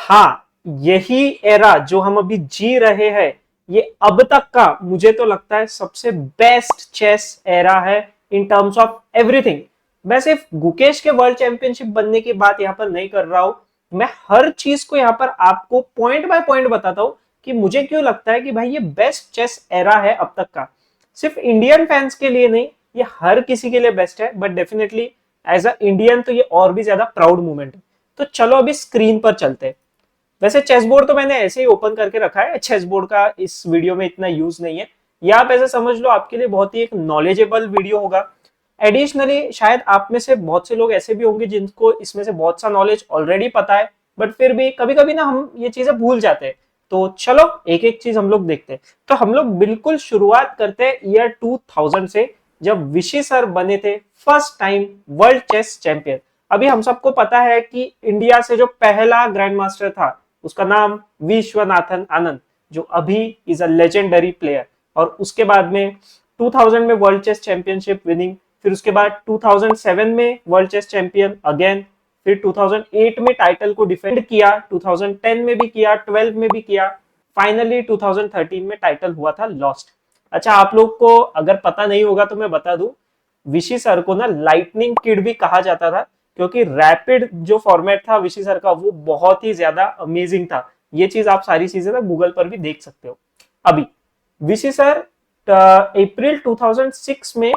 हाँ, यही एरा जो हम अभी जी रहे हैं, ये अब तक का मुझे तो लगता है सबसे बेस्ट चेस एरा है इन टर्म्स ऑफ एवरीथिंग। मैं सिर्फ गुकेश के वर्ल्ड चैंपियनशिप बनने की बात यहाँ पर नहीं कर रहा हूं, मैं हर चीज को यहाँ पर आपको पॉइंट बाय पॉइंट बताता हूं कि मुझे क्यों लगता है कि भाई ये बेस्ट चेस एरा है अब तक का। सिर्फ इंडियन फैंस के लिए नहीं, ये हर किसी के लिए बेस्ट है, but definitely as a Indian तो ये और भी ज्यादा प्राउड मोमेंट है। तो चलो अभी स्क्रीन पर चलते हैं। वैसे चेस बोर्ड तो मैंने ऐसे ही ओपन करके रखा है, चेस बोर्ड का इस वीडियो में इतना यूज नहीं है, या आप ऐसे समझ लो आपके लिए बहुत ही एक नॉलेजेबल वीडियो होगा। एडिशनली शायद आप में से बहुत से लोग ऐसे भी होंगे जिनको इसमें से बहुत सा नॉलेज ऑलरेडी पता है, बट फिर भी कभी कभी ना हम ये चीजें भूल जाते हैं। तो चलो एक एक चीज हम लोग देखते हैं। तो हम लोग बिल्कुल शुरुआत करते हैं ईयर 2000 से, जब विशी सर बने थे first time world chess champion. अभी हम सबको पता है कि इंडिया से जो पहला ग्रैंड मास्टर था उसका नाम विश्वनाथन आनंद, जो अभी इज अ लेजेंडरी प्लेयर। और उसके बाद में 2000 में वर्ल्ड चेस चैंपियनशिप विनिंग, फिर उसके बाद 2007 में वर्ल्ड चेस चैंपियन अगेन, फिर 2008 में टाइटल को डिफेंड किया, 2010 में भी किया, 12 में भी किया, फाइनली 2013 में टाइटल हुआ था लॉस्ट। अच्छा, आप लोग को अगर पता नहीं होगा तो मैं बता दूं, विशी सर को ना लाइटनिंग किड भी कहा जाता था, क्योंकि रैपिड जो फॉर्मेट था विशी सर का वो बहुत ही ज्यादा अमेजिंग था। ये चीज आप सारी चीजें ना गूगल पर भी देख सकते हो। अभी विशी सर अप्रैल 2006 में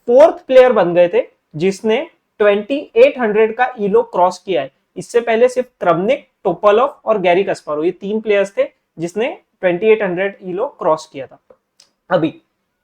फोर्थ प्लेयर बन गए थे जिसने 2800 का ईलो क्रॉस किया है। इससे पहले सिर्फ क्रमनिक, टोपलोव और गैरी कस्पारोव, ये तीन प्लेयर्स थे जिसने 2800 ईलो क्रॉस किया था। अभी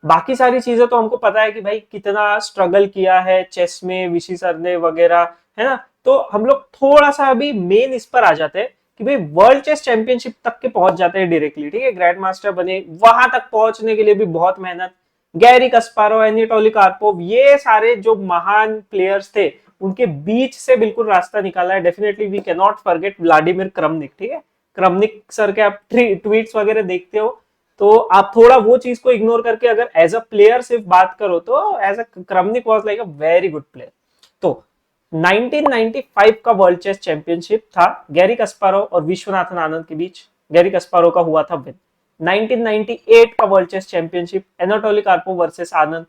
बाकी सारी चीजें तो हमको पता है कि भाई कितना स्ट्रगल किया है चेस में विशी सर ने वगैरह, है ना। तो हम लोग थोड़ा सा अभी मेन इस पर आ जाते हैं कि भाई वर्ल्ड चेस चैंपियनशिप तक के पहुंच जाते हैं डायरेक्टली, ठीक है। ग्रैंड मास्टर बने, वहां तक पहुंचने के लिए भी बहुत मेहनत। गैरी कस्पारोव, एनाटोली कार्पोव, ये सारे जो महान प्लेयर्स थे उनके बीच से बिल्कुल रास्ता निकाला है। Definitely we can not forget Vladimir Kramnik, ठीक है। क्रमनिक सर के आप ट्वीट्स वगैरह देखते हो तो आप थोड़ा वो चीज को इग्नोर करके अगर एज अ प्लेयर सिर्फ बात करो तो as a Kramnik was like a very good player. तो 1995 का वर्ल्ड चेस चैंपियनशिप था गैरी कस्पारोव और विश्वनाथन आनंद के बीच। गैरी कस्पारोव का हुआ था विन। 1998 का world chess championship Anatoly Karpov versus Anand,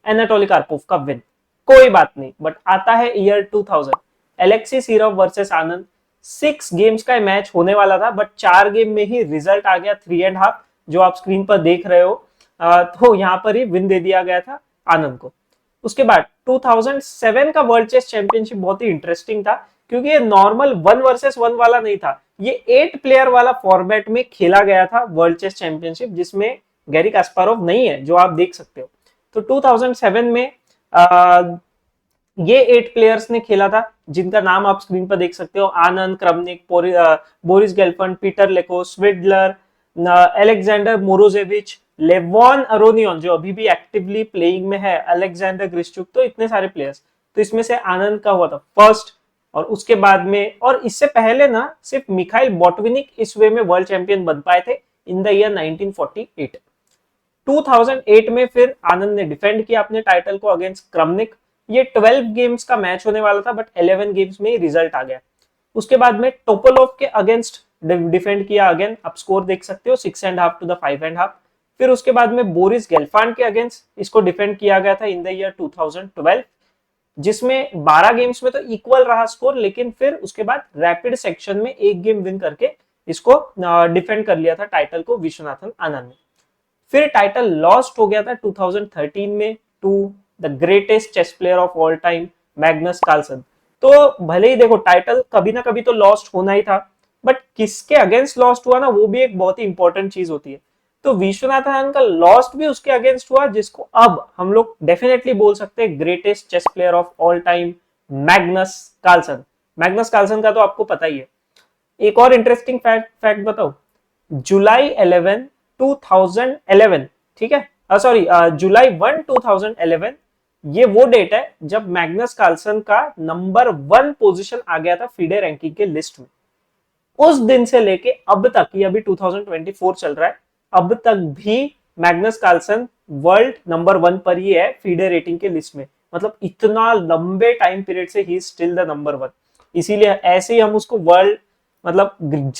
Anatoly Karpov का विन। कोई बात नहीं, बट आता है year 2000, Alexei Shirov versus Anand. 6 games का मैच होने वाला था, बट 4 गेम में ही रिजल्ट आ गया 3.5, जो आप स्क्रीन पर देख रहे हो। तो यहां पर ही विन दे दिया गया था आनंद को। उसके बाद 2007 का वर्ल्ड चेस चैंपियनशिप बहुत ही इंटरेस्टिंग था, क्योंकि ये नॉर्मल 1 वर्सेस 1 वाला नहीं था, ये 8 प्लेयर वाला फॉर्मेट में खेला गया था वर्ल्ड चेस चैंपियनशिप, जिसमें गैरी कास्पारोव नहीं है, जो आप देख सकते हो। तो 2007 में ये 8 प्लेयर्स ने खेला था, जिनका नाम आप स्क्रीन पर देख सकते हो। Anand, Kramnik, Boris Gelfand, Peter Leko, Svidler, Alexander Morozevich, Levon Aronian जो अभी भी एक्टिवली प्लेइंग में है, अलेक्जेंडर ग्रिश्चुक, तो इतने सारे प्लेयर्स। तो इसमें से आनंद का हुआ था फर्स्ट। और उसके बाद में, और इससे पहले ना सिर्फ मिखाइल बॉटविनिक इस वे में वर्ल्ड चैंपियन बन पाए थे इन द ईयर 1948। 2008 में फिर आनंद ने डिफेंड किया अपने टाइटल को अगेंस्ट क्रमनिक। ये 12 गेम्स का मैच होने वाला था, बट 11 गेम्स में ही रिजल्ट आ गया। उसके बाद में टोपोलोव के अगेंस्ट डिफेंड किया अगेन, आप स्कोर देख सकते हो 6.5 टू द 5.5। फिर उसके बाद में बोरिस गेल्फांड के अगेंस्ट इसको डिफेंड किया गया था इन द ईयर 2012, जिसमें 12 गेम्स में तो इक्वल रहा स्कोर, लेकिन फिर उसके बाद रैपिड सेक्शन में एक गेम विन करके इसको डिफेंड कर लिया था टाइटल को विश्वनाथन आनंद ने। फिर टाइटल लॉस्ट हो गया था 2013 में to the greatest chess player of all time, Magnus Carlsen. तो भले ही देखो टाइटल कभी ना कभी तो लॉस्ट होना ही था, बट किसके अगेंस्ट लॉस्ट हुआ ना, वो भी एक बहुत ही इंपॉर्टेंट चीज होती है। तो विश्वनाथन आनंद का लॉस्ट भी उसके अगेंस्ट हुआ, जिसको अब हम लोग डेफिनेटली बोल सकते हैं greatest chess player of all time, Magnus Carlsen. Magnus Carlsen का तो आपको पता ही है। एक और इंटरेस्टिंग फैक्ट बताओ, जुलाई 11 2011, ठीक है, सॉरी जुलाई 1 2011, ये वो डेट है जब मैग्नस कार्लसन का नंबर 1 पोजीशन आ गया था फीडे रैंकिंग के लिस्ट में। उस दिन से लेके अब तक, ये अभी 2024 चल रहा है, अब तक भी मैग्नस कार्लसन वर्ल्ड नंबर 1 पर ही है फीडे रेटिंग के लिस्ट में। मतलब इतना लंबे टाइम पीरियड से ही स्टिल द नंबर 1। इसीलिए ऐसे ही हम उसको वर्ल्ड मतलब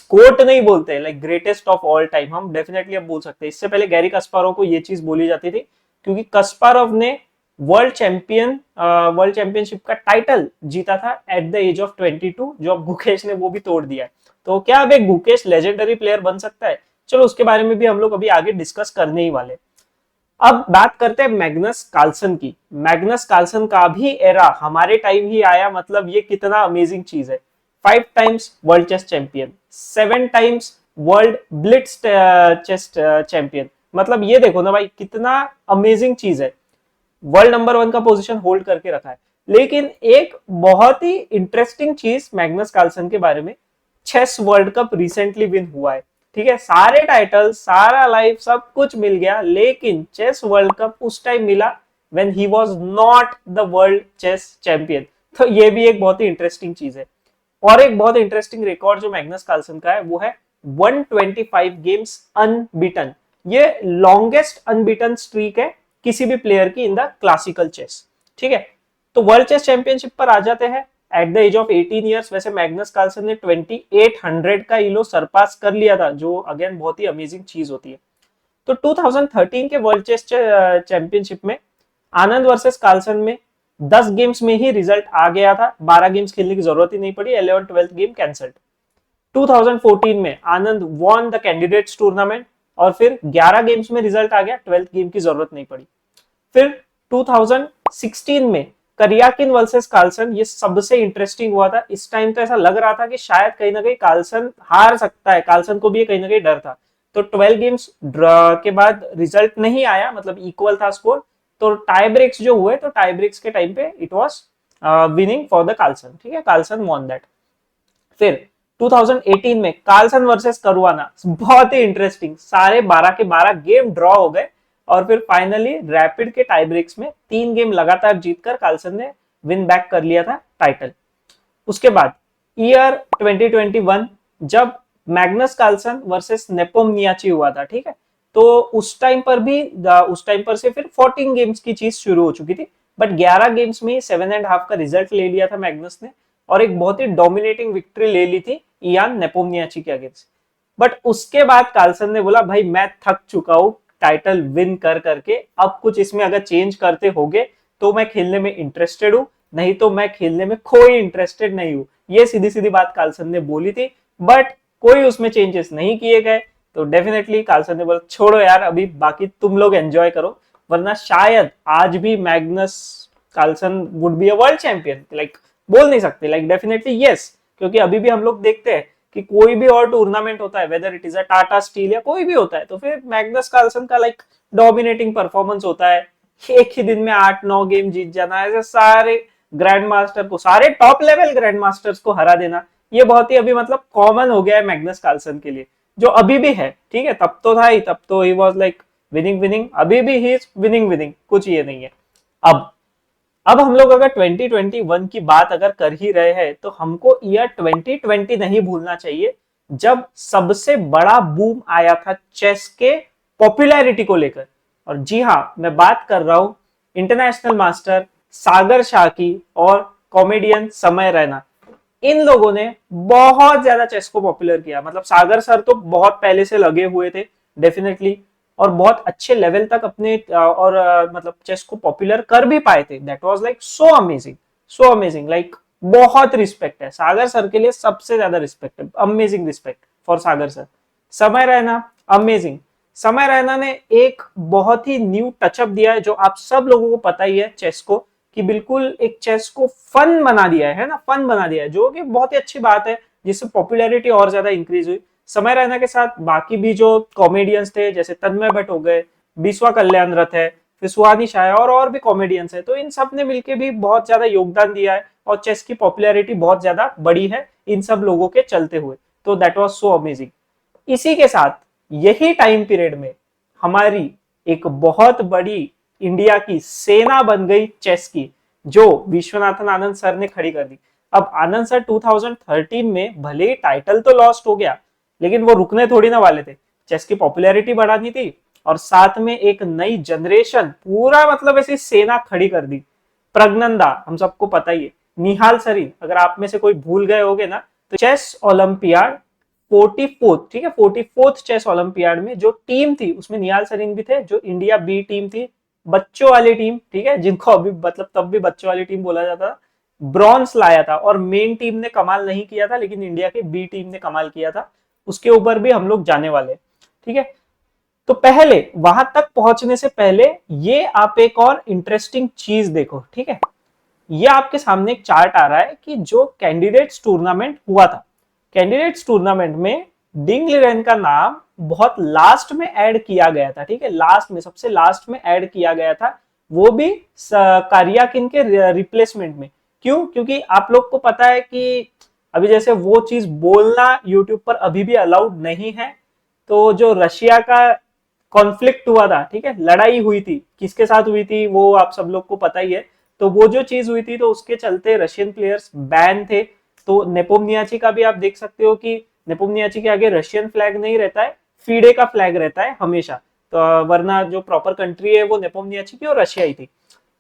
कोट नहीं बोलते, like greatest of all time हम डेफिनेटली अब बोल सकते हैं। इससे पहले गैरी कस्पारोव को ये चीज बोली जाती थी, क्योंकि कस्पारोव ने वर्ल्ड चैंपियनशिप का टाइटल जीता था एट द एज ऑफ 22, जो अब गुकेश ने वो भी तोड़ दिया है। तो क्या अब एक गुकेश लेजेंडरी प्लेयर बन सकता है? चलो उसके बारे में भी हम लोग अभी आगे डिस्कस करने ही वाले। अब बात करते हैं मैग्नस कार्लसन की। मैग्नस कार्लसन का भी एरा हमारे टाइम ही आया, मतलब ये कितना अमेजिंग चीज है। 5 times world chess champion, 7 times world blitz chess champion, मतलब ये देखो ना भाई कितना अमेजिंग चीज है। वर्ल्ड नंबर 1 का पोजीशन होल्ड करके रखा है। लेकिन एक बहुत ही इंटरेस्टिंग चीज मैग्नस कार्लसन के बारे में, chess world cup recently win हुआ है। ठीक है, सारे टाइटल, सारा लाइफ, सब कुछ मिल गया, लेकिन चेस वर्ल्ड कप उस टाइम मिला when he was not the world chess champion. तो ये भी एक बहुत ही इंटरेस्टिंग चीज है। और एक बहुत इंटरेस्टिंग रिकॉर्ड जो मैग्नस कार्लसन का है वो है 125 गेम्स अनबीटन। ये लॉन्गेस्ट अनबीटन स्ट्रीक है किसी भी प्लेयर की इन द क्लासिकल चेस। ठीक है, तो वर्ल्ड चेस चैंपियनशिप पर आ जाते हैं। At the age of 18 years, वैसे मैग्नस कार्लसन ने 2800 का इलो सरपास कर लिया था, जो अगेन बहुत ही अमेजिंग चीज होती है। तो 2013 के वर्ल्ड चेस चैंपियनशिप में आनंद वर्सेस कार्लसन में 10 गेम्स में ही रिजल्ट आ गया था, 12 गेम्स खेलने की जरूरत ही नहीं पड़ी, 11th-12th गेम कैंसल्ड। 2014 में आनंद वॉन द कैंडिडेट्स टूर्नामेंट और फिर 11 गेम्स में रिजल्ट आ गया, 12th गेम की जरूरत नहीं पड़ी। फिर 2016 में करियाकिन वर्सेस कार्लसन, ये सबसे इंटरेस्टिंग हुआ था। इस टाइम तो ऐसा लग रहा था कि शायद कहीं ना कहीं कार्लसन हार सकता है, कार्लसन को भी कहीं ना कहीं डर था। तो 12 गेम्स के बाद रिजल्ट नहीं आया, मतलब इक्वल था स्कोर। तो टाई ब्रेक्स जो हुए, तो टाई ब्रेक्स के टाइम पे it was winning for the Carlsen. ठीक है, कार्लसन वॉन दैट। फिर 2018 में कार्लसन वर्सेस करुआना, बहुत ही इंटरेस्टिंग, सारे 12 के 12 गेम ड्रॉ हो गए और फिर फाइनली रैपिड के टाई ब्रेक्स में 3 गेम लगातार जीतकर कार्लसन ने विन बैक कर लिया था टाइटल। उसके बाद ईयर 2021, जब मैग्नस कार्लसन वर्सेस नेपोमनियाची हुआ था। ठीक है, तो उस टाइम पर से फिर 14 गेम्स की चीज शुरू हो चुकी थी, बट 11 गेम्स में 7.5 का रिजल्ट ले लिया था मैग्नस ने और एक बहुत ही डोमिनेटिंग विक्ट्री ले ली थी इयान नेपोमनियाची के अगेंस्ट। बट उसके बाद कार्लसन ने बोला भाई मैं थक चुका हूं टाइटल विन कर करके, अब कुछ इसमें अगर चेंज करते होगे तो मैं खेलने में इंटरेस्टेड हूं, नहीं तो मैं खेलने में कोई इंटरेस्टेड नहीं हूं। ये सीधी सीधी बात कार्लसन ने बोली थी, बट कोई उसमें चेंजेस नहीं किए गए। तो डेफिनेटली कार्लसन ने बोला छोड़ो यार, अभी बाकी तुम लोग एंजॉय करो, वरना शायद आज भी Magnus Carlsen would be a world champion. Like बोल नहीं सकते, लाइक डेफिनेटली यस, क्योंकि अभी भी हम लोग देखते हैं कि कोई भी और टूर्नामेंट होता है, whether it is a Tata steel या कोई भी होता है, तो फिर मैग्नस कार्लसन का लाइक डोमिनेटिंग परफॉर्मेंस होता है। एक ही दिन में 8-9 गेम जीत जाना, ऐसे सारे ग्रैंड मास्टर को, सारे टॉप लेवल ग्रैंड मास्टर्स को हरा देना, ये बहुत ही अभी मतलब कॉमन हो गया है मैग्नस कार्लसन के लिए, जो अभी भी है। ठीक है, तब तो था ही, तब तो he was like winning winning, अभी भी ही इज विनिंग विनिंग, कुछ ये नहीं है। अब हम लोग अगर 2021 की बात अगर कर ही रहे हैं, तो हमको ईयर 2020 नहीं भूलना चाहिए, जब सबसे बड़ा बूम आया था चेस के पॉपुलैरिटी को लेकर। और जी हाँ, मैं बात कर रहा हूं इंटरनेशनल मास्टर सागर शाह की और कॉमेडियन समय रैना। इन लोगों ने बहुत ज्यादा चेस को पॉपुलर किया, मतलब सागर सर तो बहुत पहले से लगे हुए थे डेफिनेटली, और बहुत अच्छे लेवल तक अपने मतलब चेस को पॉपुलर कर भी पाए थे। That was like so amazing, so amazing, like बहुत रिस्पेक्ट है सागर सर के लिए, सबसे ज्यादा रिस्पेक्ट है, amazing respect for Sagar sir. समय रैना अमेजिंग, समय रैना ने एक बहुत ही न्यू टचअप दिया है, जो आप सब लोगों को पता ही है चेस को, कि बिल्कुल एक चेस को फन बना दिया है ना, फन बना दिया है, जो कि बहुत ही अच्छी बात है, जिससे पॉपुलैरिटी और ज्यादा इंक्रीज हुई। समय रैना के साथ बाकी भी जो कॉमेडियंस थे, जैसे तन्मय भट्ट हो गए, बिस्वा कल्याण रथ है, फिर सुहानी शाह और भी कॉमेडियंस है, तो इन सब ने मिलकर भी बहुत ज्यादा योगदान दिया है और चेस की पॉपुलैरिटी बहुत ज्यादा बढ़ी है इन सब लोगों के चलते हुए। तो दैट वाज सो अमेजिंग। इसी के साथ यही टाइम पीरियड में हमारी एक बहुत बड़ी इंडिया की सेना बन गई चेस की, जो विश्वनाथन आनंद सर ने खड़ी कर दी। अब आनंद सर 2013 में भले ही टाइटल तो लॉस्ट हो गया, लेकिन वो रुकने थोड़ी ना वाले थे, चेस की पॉपुलैरिटी बढ़ानी थी और साथ में एक नई जनरेशन, पूरा मतलब ऐसी सेना खड़ी कर दी। प्रज्ञनंदा हम सबको पता ही है, निहाल सरीन, अगर आप में से कोई भूल गए होगे ना, तो चेस ओलंपियाड 44th, ठीक है, 44th चेस ओलंपियाड में जो टीम थी उसमें निहाल सरीन भी थे, जो इंडिया बी टीम थी, बच्चों वाली टीम, ठीक है, जिनको अभी मतलब तब भी बच्चों वाली टीम बोला जाता था, ब्रॉन्ज लाया था। और मेन टीम ने कमाल नहीं किया था, लेकिन इंडिया की बी टीम ने कमाल किया था, उसके ऊपर भी हम लोग जाने वाले, ठीक है। तो पहले वहां तक पहुंचने से पहले ये आप एक और इंटरेस्टिंग चीज देखो, ठीक है। ये आपके सामने एक चार्ट आ रहा है कि जो कैंडिडेट्स टूर्नामेंट हुआ था, कैंडिडेट्स टूर्नामेंट में डिंग लिरेन का नाम बहुत लास्ट में ऐड किया गया था, ठीक है, लास्ट में, सबसे लास्ट में ऐड किया गया था, वो भी कारियाकिन के रिप्लेसमेंट में। क्यों? क्योंकि आप लोग को पता है कि अभी जैसे वो चीज बोलना यूट्यूब पर अभी भी अलाउड नहीं है। तो जो रशिया का कॉन्फ्लिक्ट हुआ था, ठीक है, लड़ाई हुई थी, किसके साथ हुई थी वो आप सब लोग को पता ही है। तो वो जो चीज हुई थी, तो उसके चलते रशियन प्लेयर्स बैन थे। तो नेपोमनियाची का भी आप देख सकते हो कि नेपोमनियाची के आगे रशियन फ्लैग नहीं रहता है, फीडे का फ्लैग रहता है हमेशा। तो वरना जो प्रॉपर कंट्री है वो नेपोमनियाची की और रशिया ही थी।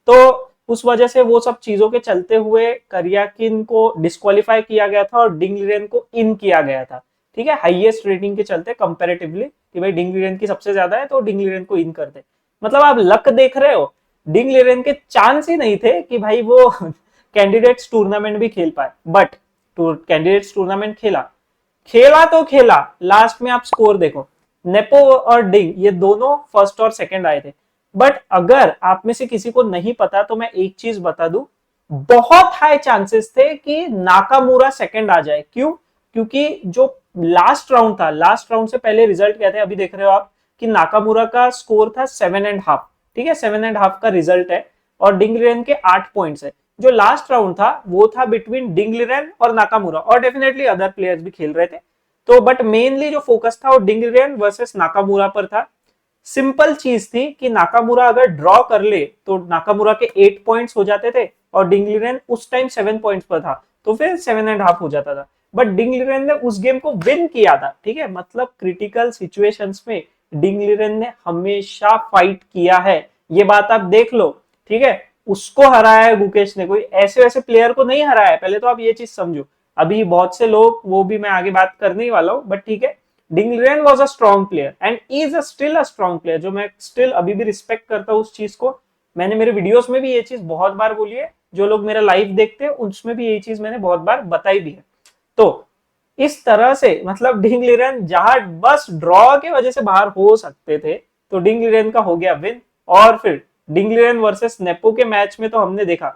तो उस वजह से वो सब चीजों के चलते हुए करियाकिन को डिस्क्वालीफाई किया गया था और डिंग लिरेन को इन किया गया था, ठीक है, हाईएस्ट रेटिंग के चलते कंपैरेटिवली, कि भाई डिंग लिरेन की सबसे ज्यादा है तो डिंग लिरेन को इन कर दे। मतलब आप लक देख रहे हो, डिंग लिरेन के चांस ही नहीं थे कि भाई वो कैंडिडेट्स टूर्नामेंट भी खेल पाए, बट कैंडिडेट्स टूर्नामेंट खेला, खेला तो खेला। लास्ट में आप स्कोर देखो, नेपो और डिंग ये दोनों फर्स्ट और सेकंड आए थे। बट अगर आप में से किसी को नहीं पता तो मैं एक चीज बता दूं, बहुत हाई चांसेस थे कि नाकामुरा सेकंड आ जाए। क्यों? क्योंकि जो लास्ट राउंड था, लास्ट राउंड से पहले रिजल्ट क्या थे अभी देख रहे हो आप कि नाकामुरा का स्कोर था 7.5, ठीक है, 7.5 का रिजल्ट है, और डिंगलिरेन के 8 पॉइंट्स है। जो लास्ट राउंड था वो था बिटवीन डिंगलिरेन और नाकामुरा, और डेफिनेटली अदर प्लेयर्स भी खेल रहे थे। तो बट मेनली जो फोकस था वो डिंगलिरेन वर्सेस नाकामुरा पर था। सिंपल चीज थी कि नाकामुरा अगर ड्रॉ कर ले तो नाकामुरा के 8 पॉइंट्स हो जाते थे, और डिंगलिरेन उस टाइम 7 पॉइंट्स पर था, तो फिर 7.5 हो जाता था। बट डिंगलिरेन ने उस गेम को विन किया था, ठीक है, मतलब क्रिटिकल सिचुएशंस में डिंगलिरेन ने हमेशा फाइट किया है, ये बात आप देख लो, ठीक है। उसको हराया है गुकेश ने, कोई ऐसे वैसे प्लेयर को नहीं हराया है, पहले तो आप ये चीज समझो। अभी बहुत से लोग, वो भी मैं आगे बात करने ही वाला हूं, बट ठीक है, Ding Liren was a strong player and is still a strong player, जो मैं स्टिल अभी भी रिस्पेक्ट करता हूं उस चीज को। मैंने मेरे वीडियोस में भी ये चीज बहुत बार बोली है, जो लोग मेरा लाइव देखते हैं उसमें भी यही चीज मैंने बहुत बार बताई भी है। तो इस तरह से मतलब डिंगलिरेन जहां बस ड्रॉ के वजह से बाहर हो सकते थे, तो डिंगलिरेन का हो गया विन। और फिर डिंगलिरेन वर्सेस नेपो के मैच में तो हमने देखा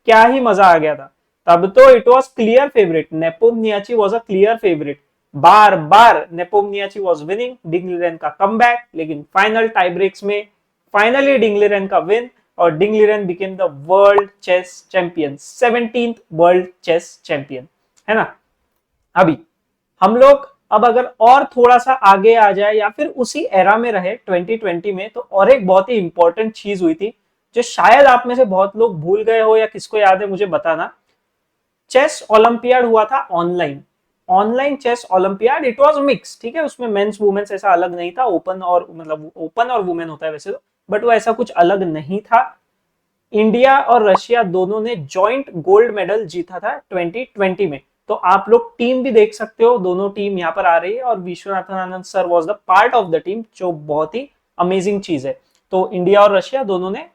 क्या ही मजा आ गया था। तब तो it was clear favourite, Nepomniachtchi was a clear favourite, बार बार नेपोमनियाची वॉज विनिंग, डिंगलिरेन का कमबैक, लेकिन फाइनल टाई ब्रेक्स में फाइनली डिंगलिरेन का विन, और Ding Liren became the world chess champion, 17th world chess champion, है ना। अभी हम लोग अब अगर और थोड़ा सा आगे आ जाए या फिर उसी एरा में रहे 2020 में, तो और एक बहुत ही इंपॉर्टेंट चीज हुई थी जो शायद आप में से बहुत लोग भूल गए हो, या किसको याद है मुझे बताना। चेस ओलंपियाड हुआ था online, online chess olympiad, it was mix, ठीक है, उसमें मेंस वुमेन्स ऐसा अलग नहीं था, ओपन और मतलब ओपन और वुमेन होता है वैसे तो, बट वो ऐसा कुछ अलग नहीं था। इंडिया और रशिया दोनों ने जॉइंट गोल्ड मेडल जीता था 2020 में। तो आप लोग टीम भी देख सकते हो, दोनों टीम यहाँ पर आ रही है, और Viswanathan Anand sir was the part of the team, जो बहुत ही अमेजिंग चीज है। तो इंडिया और रशिया दोनों ने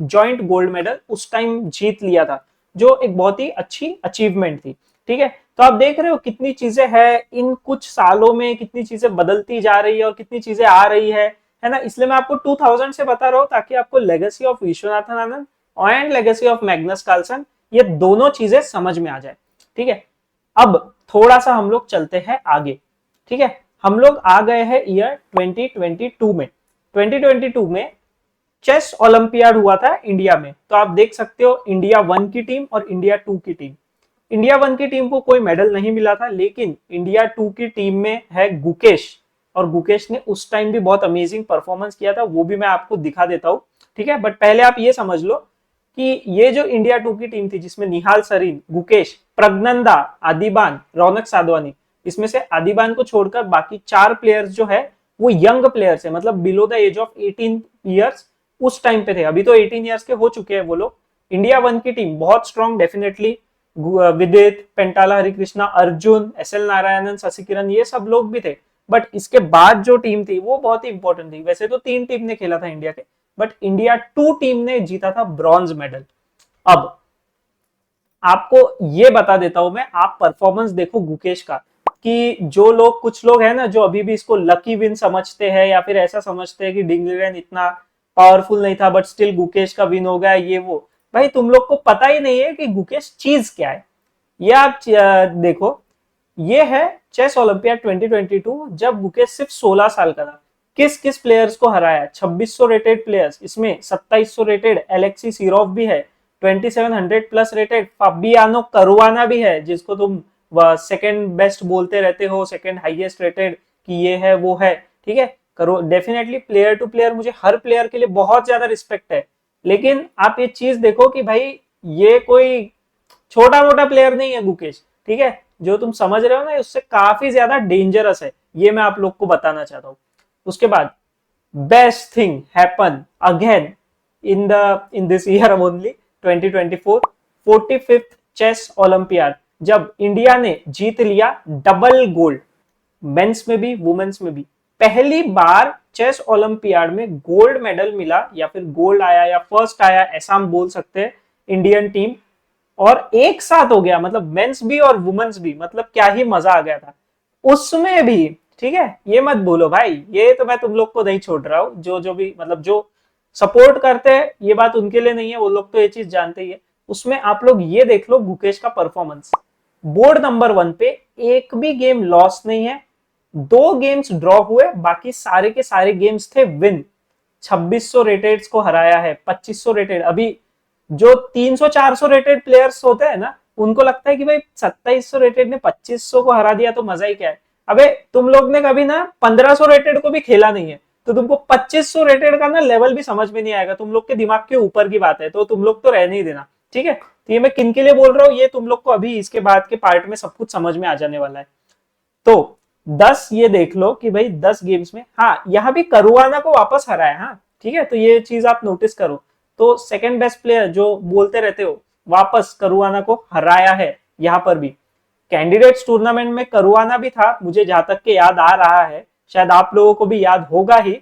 जॉइंट गोल्ड मेडल उस टाइम जीत लिया था, जो एक बहुत ही अच्छी अचीवमेंट थी, ठीक है। तो आप देख रहे हो कितनी चीजें हैं इन कुछ सालों में, कितनी चीजें बदलती जा रही है और कितनी चीजें आ रही है ना। इसलिए मैं आपको 2000 से बता रहा हूं, ताकि आपको legacy of Viswanathan Anand and legacy of Magnus Carlsen, ये दोनों चीजें समझ में आ जाए, ठीक है। अब थोड़ा सा हम लोग चलते हैं आगे, ठीक है। हम लोग आ गए हैं ईयर 2022 में। 2022 में चेस ओलंपियाड हुआ था इंडिया में। तो आप देख सकते हो इंडिया 1 की टीम और इंडिया 2 की टीम। इंडिया 1 की टीम को कोई मेडल नहीं मिला था, लेकिन इंडिया 2 की टीम में है गुकेश, और गुकेश ने उस टाइम भी बहुत अमेजिंग परफॉर्मेंस किया था, वो भी मैं आपको दिखा देता हूं, ठीक है। बट पहले आप ये समझ लो कि ये जो इंडिया 2 की टीम थी, जिसमें निहाल सरीन, गुकेश, प्रज्ञनंदा, आदिबान, रौनक साधवानी, इसमें से आदिबान को छोड़कर बाकी 4 प्लेयर्स जो है वो यंग प्लेयर्स है, मतलब below the age of 18 years उस टाइम पे थे। अभी तो 18 ईयर्स के हो चुके हैं वो लोग। इंडिया 1 की टीम बहुत स्ट्रॉन्ग, डेफिनेटली विदित, पेंटाला हरिकृष्णा, अर्जुन, एसएल नारायणन, शशि किरण, ये सब लोग भी थे। बट इसके बाद जो टीम थी वो बहुत ही इंपॉर्टेंट थी। वैसे तो 3 टीम ने खेला था इंडिया के, बट इंडिया 2 टीम ने जीता था ब्रॉन्ज मेडल। अब आपको ये बता देता हूं मैं, आप परफॉर्मेंस देखो गुकेश का, कि जो लोग, कुछ लोग हैं ना जो अभी भी इसको लकी विन समझते हैं या फिर ऐसा समझते हैं कि डिंगलेन इतना पावरफुल नहीं था बट स्टिल गुकेश का विन हो गया ये वो। भाई तुम लोग को पता ही नहीं है कि गुकेश चीज क्या है। ये आप देखो, ये है चेस ओलंपियाड 2022, जब गुकेश सिर्फ 16 साल का था। किस किस प्लेयर्स को हराया? 2600 रेटेड प्लेयर्स, इसमें 2700 रेटेड एलेक्सी सीरोव भी है, 2700 प्लस रेटेड फाबियानो करुआना भी है, जिसको तुम सेकंड बेस्ट बोलते रहते हो, सेकंड हाईएस्ट रेटेड, कि ये है वो है, ठीक है। करो डेफिनेटली प्लेयर टू प्लेयर मुझे हर प्लेयर के लिए बहुत ज्यादा रिस्पेक्ट है, लेकिन आप ये चीज देखो कि भाई ये कोई छोटा मोटा प्लेयर नहीं है गुकेश, ठीक है। जो तुम समझ रहे हो ना उससे काफी ज्यादा डेंजरस है, ये मैं आप लोग को बताना चाहता हूँ। उसके बाद best thing happen again in this year only 2024, 45th chess olympiad, जब इंडिया ने जीत लिया डबल गोल्ड, मेंस में भी वुमेन्स में भी। पहली बार चेस ओलंपियाड में गोल्ड मेडल मिला, या फिर गोल्ड आया या फर्स्ट आया, ऐसा हम बोल सकते हैं, इंडियन टीम। और एक साथ हो गया, मतलब मेंस भी और वुमेन्स भी, मतलब क्या ही मजा आ गया था उसमें भी, ठीक है। ये मत बोलो भाई, ये तो मैं तुम लोग को नहीं छोड़ रहा हूं, जो जो भी मतलब जो सपोर्ट करते हैं, ये बात उनके लिए नहीं है, वो लोग तो ये चीज जानते ही है। उसमें आप लोग ये देख लो गुकेश का परफॉर्मेंस, बोर्ड नंबर 1 पे एक भी गेम लॉस नहीं है, 2 गेम्स ड्रॉ हुए, बाकी सारे के सारे गेम्स थे विन। 2600 रेटेड को हराया है, 2500 रेटेड। अभी जो 300-400 रेटेड प्लेयर्स होते हैं ना, उनको लगता है कि भाई 2700 रेटेड ने 2500 को हरा दिया तो मजा ही क्या है। अबे तुम लोग ने कभी ना 1500 रेटेड को भी खेला नहीं है, तो तुमको 2500 रेटेड का ना लेवल भी समझ में नहीं आएगा, तुम लोग के दिमाग के ऊपर की बात है, तो तुम लोग तो रहने ही देना, ठीक है। तो ये मैं किन के लिए बोल रहा हूँ, ये तुम लोग को अभी इसके बाद के पार्ट में सब कुछ समझ में आ जाने वाला है। तो 10 ये देख लो कि भाई 10 गेम्स में, हाँ यहाँ भी करुआना को वापस हराया, हाँ ठीक है, तो ये चीज आप नोटिस करो। तो सेकंड बेस्ट प्लेयर जो बोलते रहते हो, वापस करुआना को हराया है यहाँ पर भी। कैंडिडेट्स टूर्नामेंट में करुआना भी था, मुझे जहां तक के याद आ रहा है, शायद आप लोगों को भी याद होगा ही,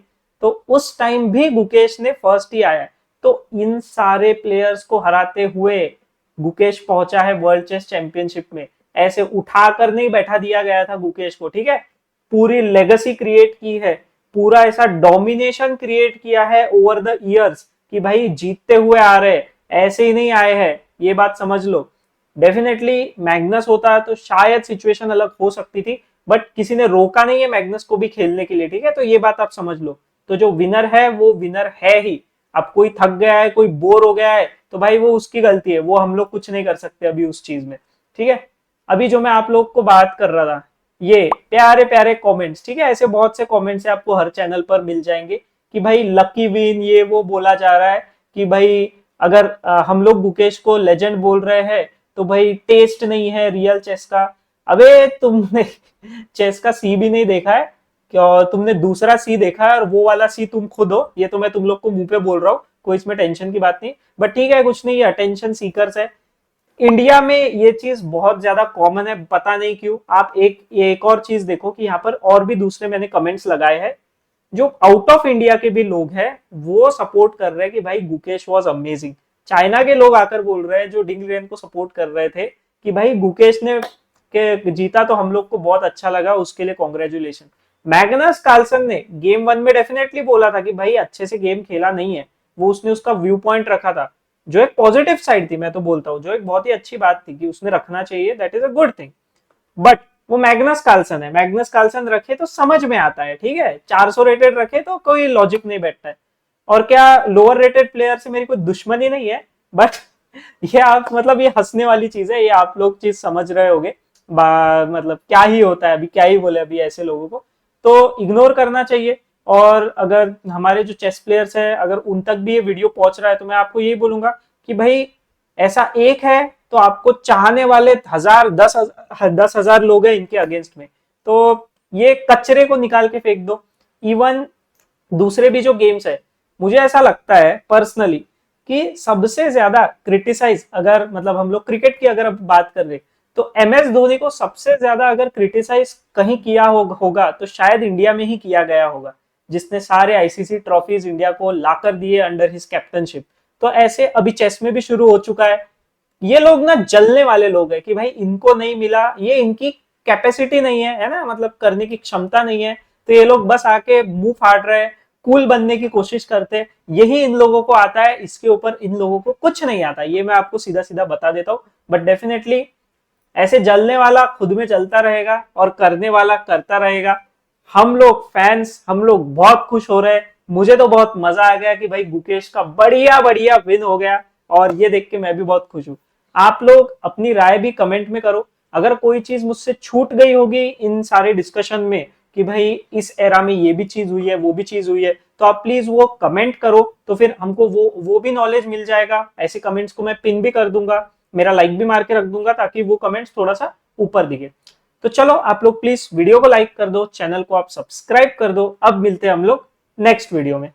तो उस टाइम भी गुकेश ने फर्स्ट ही आया। तो इन सारे प्लेयर्स को हराते हुए गुकेश पहुंचा है वर्ल्ड चेस चैंपियनशिप में। ऐसे उठाकर नहीं बैठा दिया गया था गुकेश को, ठीक है। पूरी लेगेसी क्रिएट की है, पूरा ऐसा डोमिनेशन क्रिएट किया है ओवर द इयर्स, कि भाई जीतते हुए आ रहे, ऐसे ही नहीं आए हैं, ये बात समझ लो। डेफिनेटली मैग्नस होता तो शायद सिचुएशन अलग हो सकती थी, बट किसी ने रोका नहीं है मैग्नस को भी खेलने के लिए, ठीक है। तो ये बात आप समझ लो। तो जो विनर है वो विनर है ही। अब कोई थक गया है, कोई बोर हो गया है, तो भाई वो उसकी गलती है, वो हम लोग कुछ नहीं कर सकते अभी उस चीज में, ठीक है। अभी जो मैं आप लोग को बात कर रहा था, ये प्यारे प्यारे कमेंट्स, ठीक है, ऐसे बहुत से कमेंट्स आपको हर चैनल पर मिल जाएंगे कि भाई लकी विन ये वो बोला जा रहा है, कि भाई अगर हम लोग गुकेश को लेजेंड बोल रहे हैं तो भाई टेस्ट नहीं है रियल चेस का। अबे तुमने चेस का सी भी नहीं देखा है क्या? तुमने दूसरा सी देखा है, और वो वाला सी तुम खुद हो, ये तो मैं तुम लोग को मुंह पे बोल रहा हूँ, कोई इसमें टेंशन की बात नहीं। बट ठीक है, कुछ नहीं है, अटेंशन सीकर्स है। इंडिया में ये चीज बहुत ज्यादा कॉमन है, पता नहीं क्यों। आप एक और चीज देखो कि यहाँ पर और भी दूसरे मैंने कमेंट्स लगाए हैं, जो आउट ऑफ इंडिया के भी लोग हैं वो सपोर्ट कर रहे हैं कि भाई गुकेश वॉज अमेजिंग। चाइना के लोग आकर बोल रहे हैं जो डिंग रेन को सपोर्ट कर रहे थे, कि भाई गुकेश ने के जीता तो हम लोग को बहुत अच्छा लगा, उसके लिए कॉन्ग्रेचुलेशन। मैग्नस कार्लसन ने गेम 1 में डेफिनेटली बोला था कि भाई अच्छे से गेम खेला नहीं है, वो उसने उसका व्यू पॉइंट रखा था, जो एक पॉजिटिव साइड थी, मैं तो बोलता हूँ, जो एक बहुत ही अच्छी बात थी कि उसने रखना चाहिए, that is a good thing. But वो मैग्नस कार्लसन है, मैग्नस कार्लसन रखे तो समझ में आता है, ठीक है। 400 रेटेड रखे तो कोई लॉजिक नहीं बैठता है। और क्या लोअर रेटेड प्लेयर से मेरी कोई दुश्मनी नहीं है, बट ये आप मतलब ये हंसने वाली चीज है, ये आप लोग चीज समझ रहे होगे। मतलब क्या ही होता है, अभी क्या ही बोले अभी ऐसे लोगों को, तो इग्नोर करना चाहिए। और अगर हमारे जो चेस प्लेयर्स है, अगर उन तक भी ये वीडियो पहुंच रहा है, तो मैं आपको यही बोलूंगा कि भाई ऐसा एक है तो आपको चाहने वाले 10,000 लोग हैं इनके अगेंस्ट में, तो ये कचरे को निकाल के फेंक दो। इवन दूसरे भी जो गेम्स है, मुझे ऐसा लगता है पर्सनली कि सबसे ज्यादा क्रिटिसाइज, अगर मतलब हम लोग क्रिकेट की अगर अब बात कर रहे, तो MS धोनी को सबसे ज्यादा अगर क्रिटिसाइज कहीं किया होगा तो शायद इंडिया में ही किया गया होगा, जिसने सारे ICC ट्रॉफीज इंडिया को लाकर दिए अंडर हिज कैप्टनशिप। तो ऐसे अभी चेस में भी शुरू हो चुका है। ये लोग ना जलने वाले लोग हैं कि भाई इनको नहीं मिला, ये इनकी कैपेसिटी नहीं है ना, मतलब करने की क्षमता नहीं है, तो ये लोग बस आके मुंह फाड़ रहे हैं, कूल बनने की कोशिश करते हैं। यही इन लोगों को आता है, इसके ऊपर इन लोगों को कुछ नहीं आता, ये मैं आपको सीधा सीधा बता देता हूँ। बट डेफिनेटली ऐसे जलने वाला खुद में जलता रहेगा और करने वाला करता रहेगा। हम लोग फैंस, हम लोग बहुत खुश हो रहे हैं। मुझे तो बहुत मजा आ गया कि भाई गुकेश का बढ़िया बढ़िया विन हो गया, और ये देख के मैं भी बहुत खुश हूँ। आप लोग अपनी राय भी कमेंट में करो। अगर कोई चीज मुझसे छूट गई होगी इन सारे डिस्कशन में कि भाई इस एरा में ये भी चीज हुई है, वो भी चीज हुई है, तो आप प्लीज वो कमेंट करो, तो फिर हमको वो भी नॉलेज मिल जाएगा। ऐसे कमेंट्स को मैं पिन भी कर दूंगा, मेरा लाइक भी मार के रख दूंगा, ताकि वो कमेंट्स थोड़ा सा ऊपर दिखे। तो चलो आप लोग प्लीज वीडियो को लाइक कर दो, चैनल को आप सब्सक्राइब कर दो। अब मिलते हैं हम लोग नेक्स्ट वीडियो में।